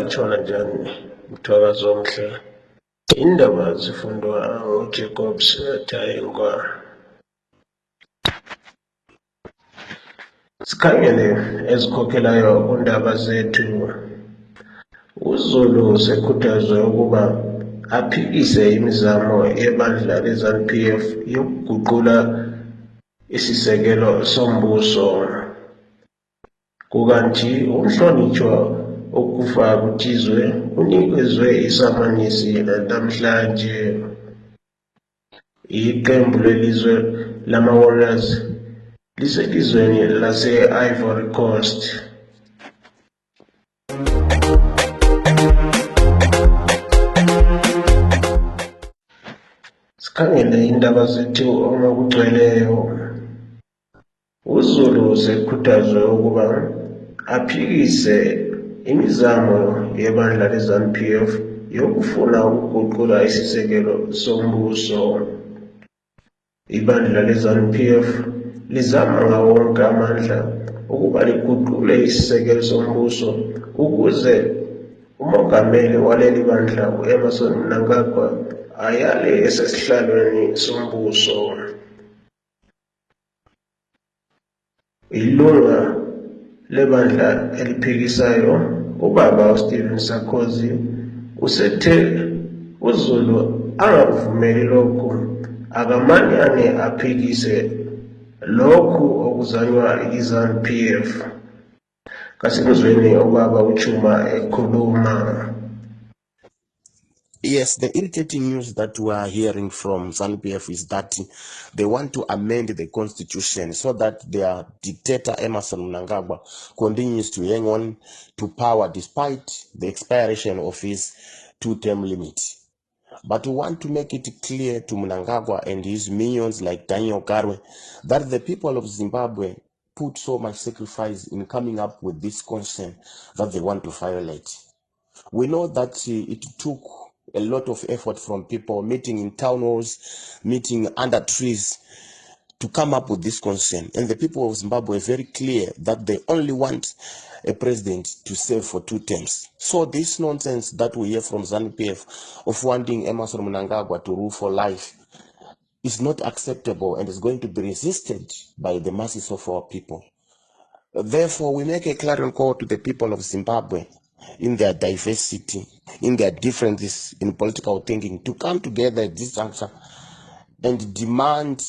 Tshona njani Mthwakazi omhle. Indaba zifundwa nguJacobs Tayengwa. Sikhangele ezikhokhelayo kundaba zethu. uZulu sekhuthazwe ukuba aphikise imizamo yebandla leZANU-PF yokuguqula isisekelo sombuso. Kukanti umhlonitshwa okufa kutizwe unikezwe isamanisi namhlanje. Iqembu lelizwe lama-Warriors liselizweni lase-Ivory Coast. Sikhangele indaba zethu okugcweleyo. uZulu sekhuthazwe ukuba aphikise imizamo yebandla leZANU-PF yokufuna ukuguqula isisekelo sombuso. Ibandla leZANU-PF lizama ngawo wonke amandla ukuba liguqule isisekelo sombuso ukuze umongameli waleli bandla u-Emmerson Mnangagwa ayale esesihlalweni sombuso. Ilunga lebandla eliphikisayo ubaba uStephen Sarkozy usethe uZulu angakuvumeli lokhu, akamanyane aphikise lokhu okuzanywa iZANU-PF. Kasikuzweni ubaba uChuma ekhuluma. Yes, the irritating news that we are hearing from ZANU-PF is that they want to amend the constitution so that their dictator Emmerson Mnangagwa continues to hang on to power despite the expiration of his 2-term limit. But we want to make it clear to Mnangagwa and his minions like Daniel Karwe that the people of Zimbabwe put so much sacrifice in coming up with this concern that they want to violate. We know that it took a lot of effort from people meeting in town halls, meeting under trees to come up with this concern. And the people of Zimbabwe are very clear that they only want a president to serve for 2 terms. So this nonsense that we hear from ZANU-PF of wanting Emmerson Mnangagwa to rule for life is not acceptable and is going to be resisted by the masses of our people. Therefore, we make a clarion call to the people of Zimbabwe in their diversity, in their differences in political thinking, to come together at this juncture and demand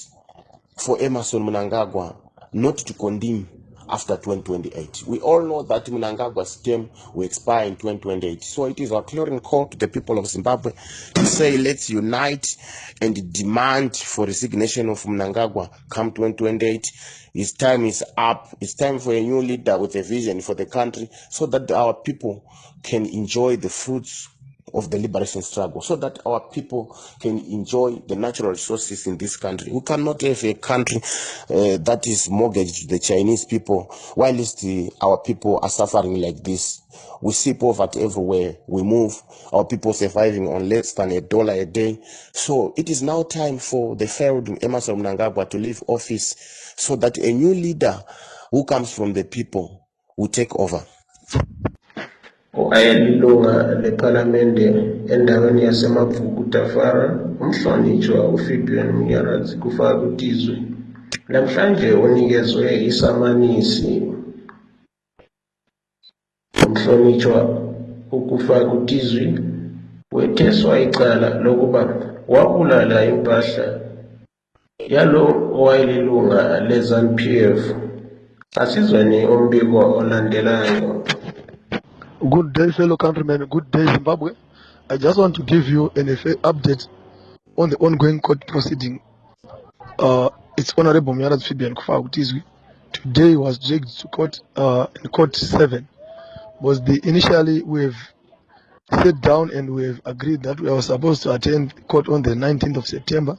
for Emmerson Mnangagwa not to condemn after 2028. We all know that Mnangagwa's term will expire in 2028. So it is our clarion call to the people of Zimbabwe to say, let's unite and demand for resignation of Mnangagwa come 2028. His time is up. It's time for a new leader with a vision for the country so that our people can enjoy the fruits of the liberation struggle, so that our people can enjoy the natural resources in this country. We cannot have a country that is mortgaged to the Chinese people, whilst our people are suffering like this. We see poverty everywhere. We move, our people surviving on less than $1 a day. So it is now time for the failed Emmerson Mnangagwa to leave office so that a new leader who comes from the people will take over. Owayelilunga lephalamende endaweni yaseMabvuku Tafara, umhlonitshwa uFibian Mnyaradzi kufa kutizwe. Namhlanje unikezwe isamanisi. Umhlonitshwa ukufa kutizwe wetheswa icala lokuba wabulala impahla yalo owayelilunga leZANU-PF. Asizweni umbiko olandelayo. Good day, fellow countrymen. Good day, Zimbabwe. I just want to give you an update on the ongoing court proceeding. It's Honorable Mnyaradzi Fibian Kufa Kutizwe. Today was dragged to court in court 7. Initially we've sat down and we've agreed that we were supposed to attend court on the 19th of September,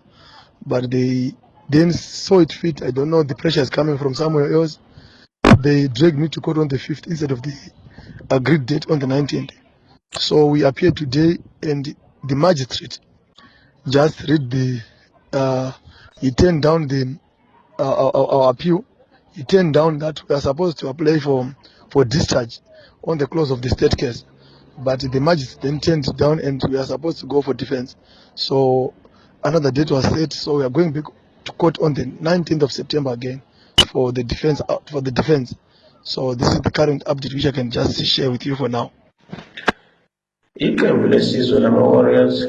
but they then saw it fit. I don't know, the pressure is coming from somewhere else. They dragged me to court on the 5th instead of the agreed date on the 19th. So we appeared today, and the magistrate just read he turned down our appeal. He turned down that we are supposed to apply for discharge on the close of the state case. but the match is then turned down and we are supposed to go for defense. So another date was set, so we are going back to court on the 19th of September again for the defense. So this is the current update which I can just share with you for now. Iqembu lesizwe lama-Warriors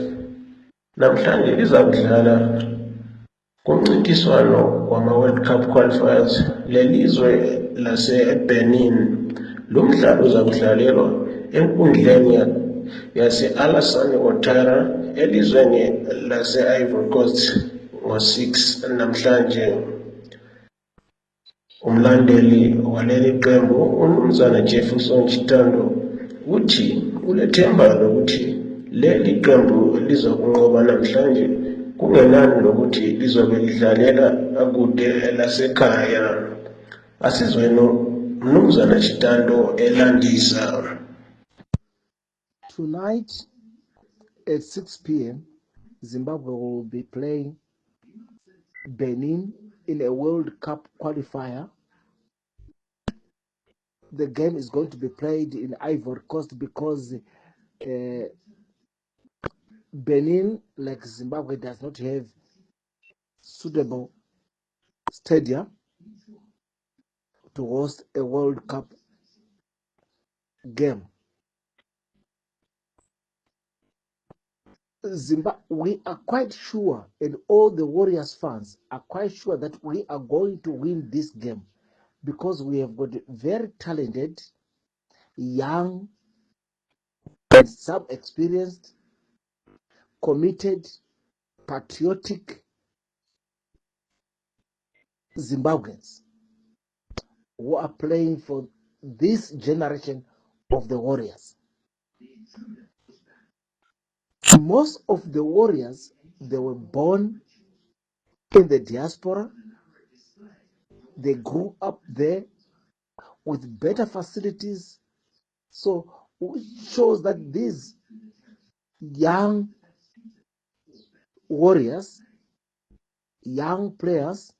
namhlanje liza kudlala kumncintiswano wama-World Cup qualifiers lelizwe lase-Benin. Lo mdlalo uza kudlalelwa enkundleni yase-Alassane Ouattara elizweni lase-Ivory Coast ngo-6 namhlanje. Umlandeli waleli qembu uMnumzana Jefferson Chitando uthi ulethemba lokuthi leli qembu lizokunqoba namhlanje kungenani lokuthi lizobe lidlalela akude lasekhaya. Asizweni uMnumzana Chitando elandisa. Tonight at 6 p.m., Zimbabwe will be playing Benin in a World Cup qualifier. The game is going to be played in Ivory Coast because Benin, like Zimbabwe, does not have suitable stadium to host a World Cup game. We are quite sure, and all the Warriors fans are quite sure that we are going to win this game because we have got very talented, young, and some experienced, committed, patriotic Zimbabweans who are playing for this generation of the Warriors. Most of the Warriors, they were born in the diaspora. They grew up there with better facilities. So it shows that these young warriors, young players,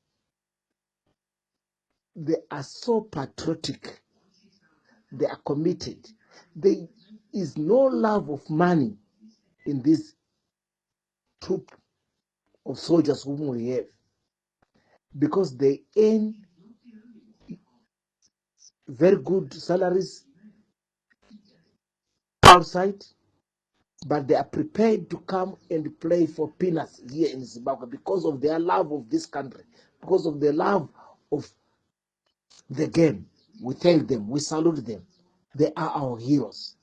they are so patriotic. They are committed. There is no love of money in this troop of soldiers whom we have, because they earn very good salaries outside, but they are prepared to come and play for peanuts here in Zimbabwe because of their love of this country, because of their love of the game. We thank them, we salute them. They are our heroes.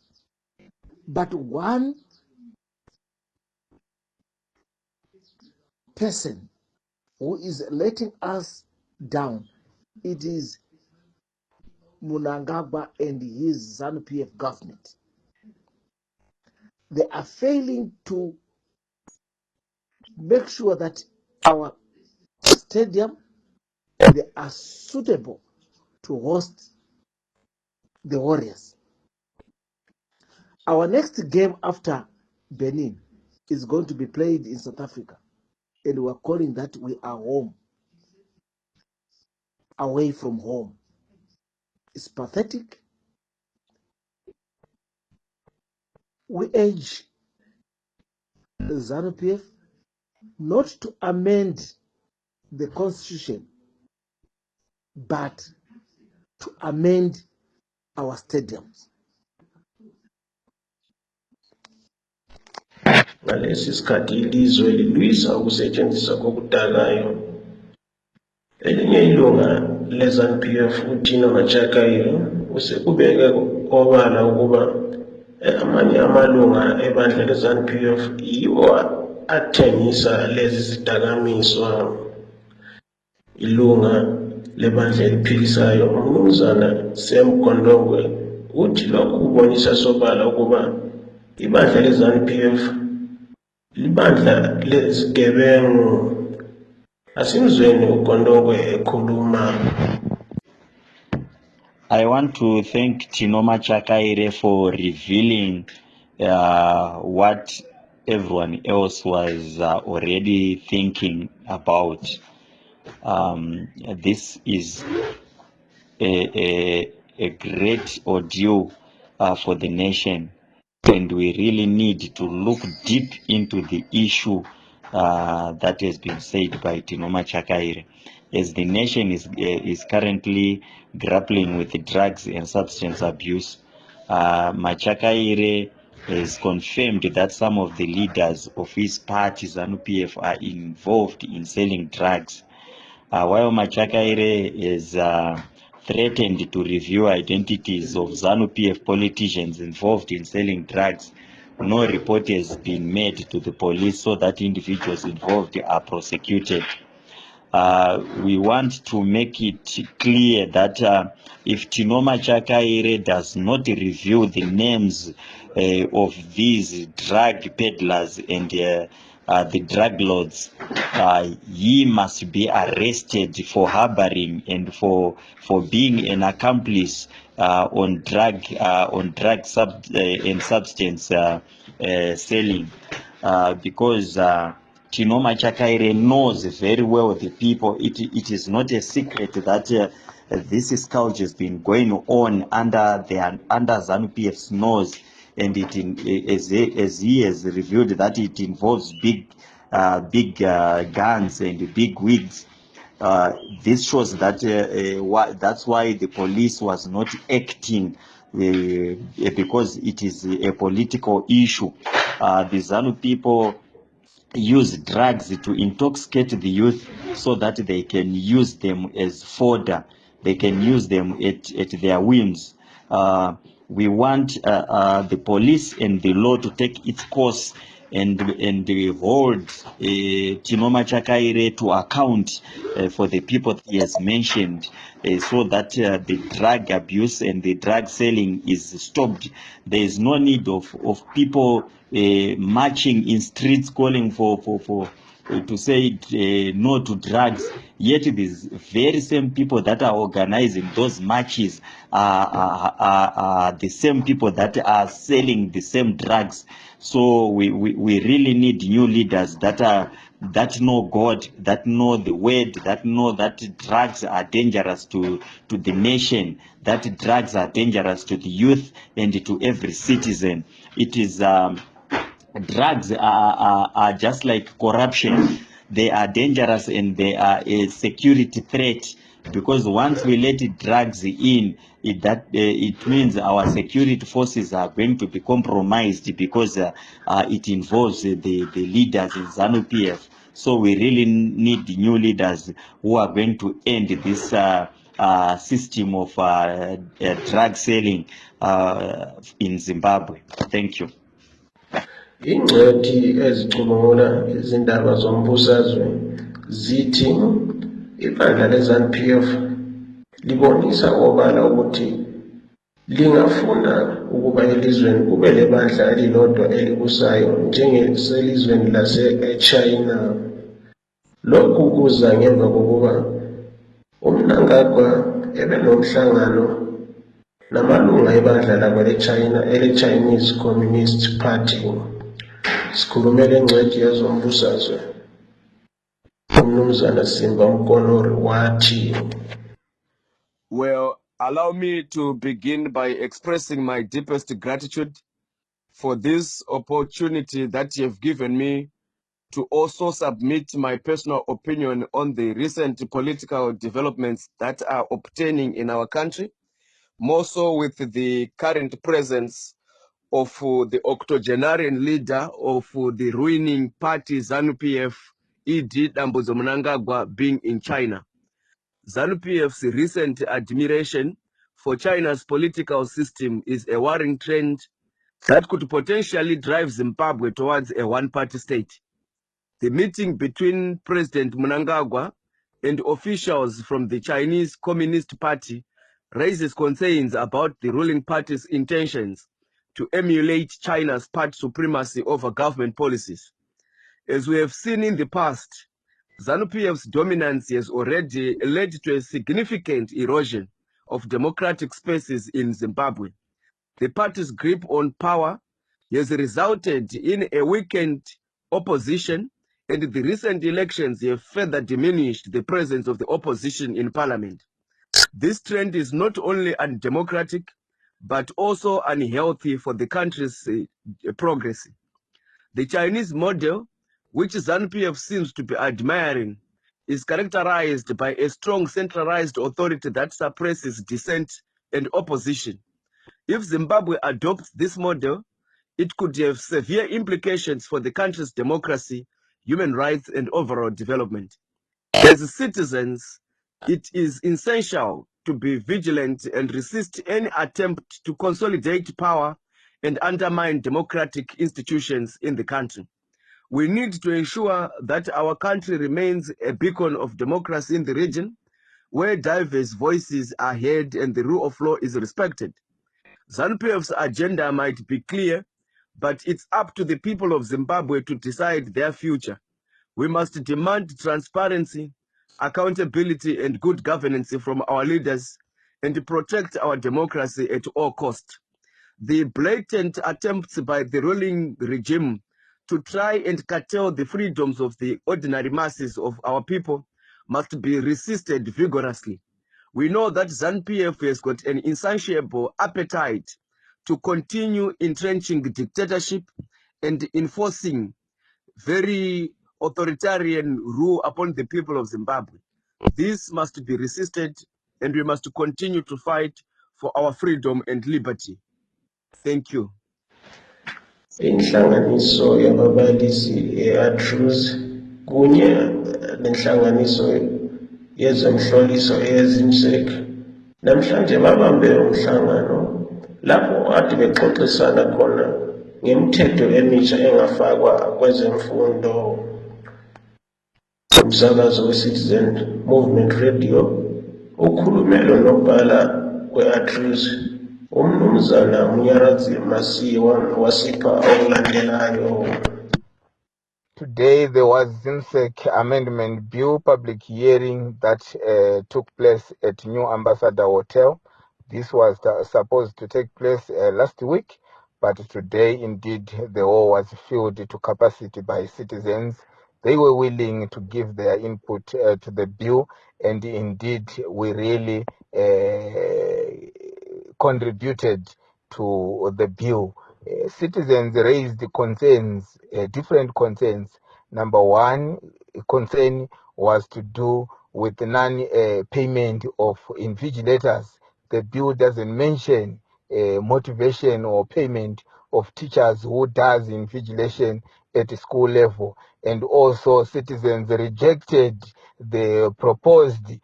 But one person who is letting us down, it is Mnangagwa and his ZANU-PF government. They are failing to make sure that our stadium, they are suitable to host the Warriors. Our next game after Benin is going to be played in South Africa, and we're calling that we are home, away from home. It's pathetic. We urge the ZANU-PF not to amend the constitution, but to amend our stadiums. Ngalesi sikhathi ilizwe lilwisa ukusetshenziswa kokudakayo. Elinye ilunga le-ZANU-PF uTino Machakayo usekubeke obala ukuba amanye amalunga ebandla le-ZANU-PF yiwo athengisa lezi zidakamizwa. Ilunga lebandla eliphikisayo uMnumzana Sam Gondongwe uthi lokhu kubonisa sobala ukuba ibandla le-ZANU-PF libandla lezigebengu. Asimzweni uGondongwe ekhuluma. I want to thank Tino Machakaire for revealing what everyone else was already thinking about. This is a great ordeal for the nation. and we really need to look deep into the issue that has been said by Tinoma Chakaire. As the nation is currently grappling with the drugs and substance abuse, Machakaire has confirmed that some of the leaders of his party, ZANU-PF, are involved in selling drugs. While Machakaire is threatened to review identities of ZANU-PF politicians involved in selling drugs, no report has been made to the police so that individuals involved are prosecuted. We want to make it clear that if Tinoma Chakaire does not reveal the names of these drug peddlers and the drug lords, he must be arrested for harboring and for being an accomplice on drug and substance selling, because Tinoma Chakaire knows very well the people. It is not a secret that this scourge has been going on under ZANU-PF's nose, and as he has revealed that it involves big guns and big wigs. This shows that that's why the police was not acting, because it is a political issue. The ZANU people use drugs to intoxicate the youth so that they can use them as fodder. They can use them at their whims. We want the police and the law to take its course and hold Tinoma Chakaire to account for the people that he has mentioned, so that the drug abuse and the drug selling is stopped. There is no need of people marching in streets calling for to say no to drugs, yet these very same people that are organizing those marches are the same people that are selling the same drugs. So we really need new leaders that know God, that know the word, that know that drugs are dangerous to the nation, that drugs are dangerous to the youth and to every citizen. It is drugs are just like corruption. They are dangerous and they are a security threat, because once we let drugs in, it means our security forces are going to be compromised, because it involves the leaders in ZANU-PF. So we really need new leaders who are going to end this system of drug selling in Zimbabwe. Thank you. Ingcwethi ezicubungula izindaba zombusazwe zithi ibandla le-ZANU-PF libonisa obala ukuthi lingafuna ukuba elizweni kube lebandla elilodwa elibusayo njengeselizweni lase-China. Lokhu kuza ngemva kokuba uMnangagwa ebenomhlangano namalunga ebandla labo le-China ele-Chinese Communist Party. Sikhulumele ingcwethi yezombusazwe uMnumzana Simba Mkonori wathi. Well, allow me to begin by expressing my deepest gratitude for this opportunity that you have given me to also submit my personal opinion on the recent political developments that are obtaining in our country, more so with the current presence of the octogenarian leader of the ruining party ZANU-PF, E.D. Dambudzo Mnangagwa, being in China. ZANU-PF's recent admiration for China's political system is a worrying trend that could potentially drive Zimbabwe towards a one-party state. The meeting between President Mnangagwa and officials from the Chinese Communist Party raises concerns about the ruling party's intentions to emulate China's party supremacy over government policies. As we have seen in the past, ZANU-PF's dominance has already led to a significant erosion of democratic spaces in Zimbabwe. The party's grip on power has resulted in a weakened opposition, and the recent elections have further diminished the presence of the opposition in parliament. This trend is not only undemocratic, but also unhealthy for the country's progress. The Chinese model, which ZANU-PF seems to be admiring, is characterized by a strong centralized authority that suppresses dissent and opposition. If Zimbabwe adopts this model, it could have severe implications for the country's democracy, human rights, and overall development. As citizens, it is essential to be vigilant and resist any attempt to consolidate power and undermine democratic institutions in the country. We need to ensure that our country remains a beacon of democracy in the region, where diverse voices are heard and the rule of law is respected. ZANU-PF's agenda might be clear, but it's up to the people of Zimbabwe to decide their future. We must demand transparency, accountability, and good governance from our leaders and protect our democracy at all costs. The blatant attempts by the ruling regime to try and curtail the freedoms of the ordinary masses of our people must be resisted vigorously. We know that ZANU-PF has got an insatiable appetite to continue entrenching the dictatorship and enforcing very authoritarian rule upon the people of Zimbabwe. This must be resisted, and we must continue to fight for our freedom and liberty. Thank you. Inhlanganiso yababalisi e-ATRUZ kunye nenhlanganiso yezemhloliso eyeZIMSEC namhlanje babambe umhlangano lapho ade bexoxisana khona ngemithetho emisha engafakwa kwezemfundo. Umsakazo we-Citizen Movement Radio ukhulumelo nobhala we-ATRUZ umnumzana Munyaradzi Masiwa wasipha okulandelayo. Today there was ZIMSEC Amendment Bill public hearing that took place at New Ambassador Hotel. This was supposed to take place last week, but today indeed the hall was filled to capacity by citizens. They were willing to give their input to the bill, and indeed we really contributed to the bill. Citizens raised concerns, different concerns. Number one concern was to do with non-payment of invigilators. The bill doesn't mention motivation or payment of teachers who does invigilation at the school level. And also citizens rejected the proposed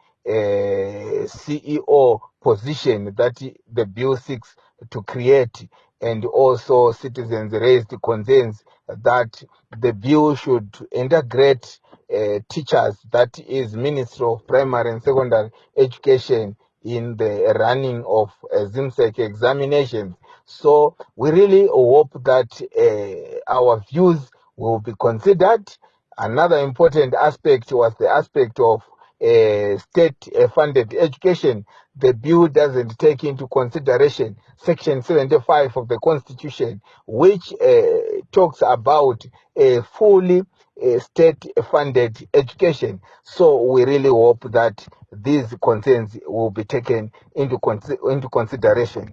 CEO position that the bill seeks to create. And also citizens raised concerns that the bill should integrate teachers, that is Ministry of Primary and Secondary Education, in the running of ZIMSEC examinations. So we really hope that our views will be considered. Another important aspect was the aspect of state-funded education. The bill doesn't take into consideration Section 75 of the Constitution, which talks about a fully state-funded education. So we really hope that these concerns will be taken into consideration.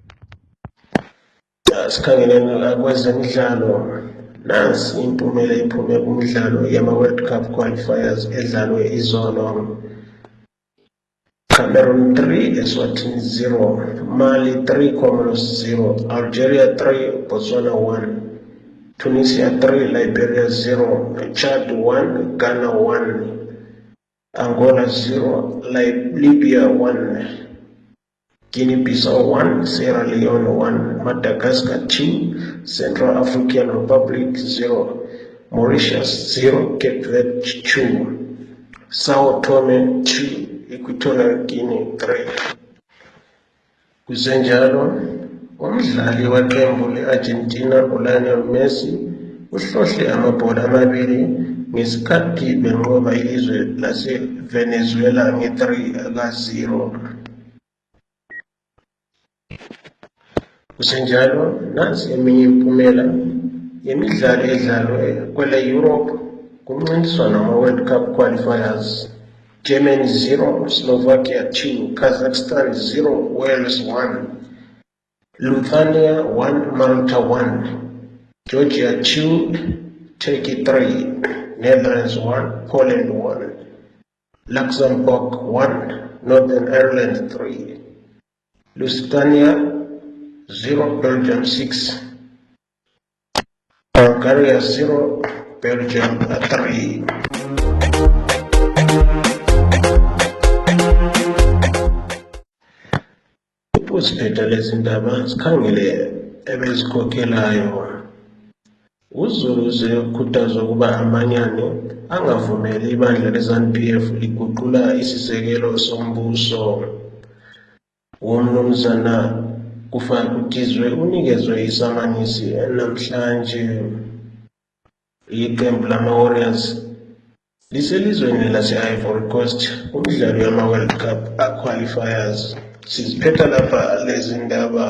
Sikhangeleni kwezemidlalo nansi impumela iphume kumidlalo yama-World Cup qualifiers edlalwe izolo. Cameroon 3, Eswatini 0, Mali 3, Comoros 0, Algeria 3, Botswana 1, Tunisia 3, Liberia 0, Chad 1, Ghana 1, Angola 0, Libya 1, Guinea-Bissau 1, Sierra Leone 1, Madagascar 2, Central African Republic 0, Mauritius 0, Cape Verde 2, Sao Tome 2, Equatorial Guinea 3. Kusenjalo, umdlali weqembu le-Argentina uLionel Messi uhlohle amabhola amabili ngesikhathi benqoba ilizwe lase-Venezuela nge-3-0. Kusenjalo, nansi eminye impumela yemidlalo edlalwe kwele-Europe kumncintiswano wama-World Cup qualifiers. Germany 0, Slovakia 2, Kazakhstan 0, Wales 1, Lithuania 1, Malta 1, Georgia 2, Turkey 3, Netherlands 1, Poland 1, Luxembourg 1, Northern Ireland 3, Lusitania 0, Belgium 6, Bulgaria 0, Belgium 3. Uziphetha lezi ndaba zikhangele ebezikhokhelayo. UZulu zikhuthazwa ukuba amanyane angavumeli ibandla le-ZANU-PF liguqula isisekelo sombuso. Umnumzana Kufakutizwe unikezwe isamanisi namhlanje. Iqembu lama-Warriors liselizweni lase-Ivory Coast kumdlalo yama-World Cup qualifiers. Siziphetha lapha lezi ndaba.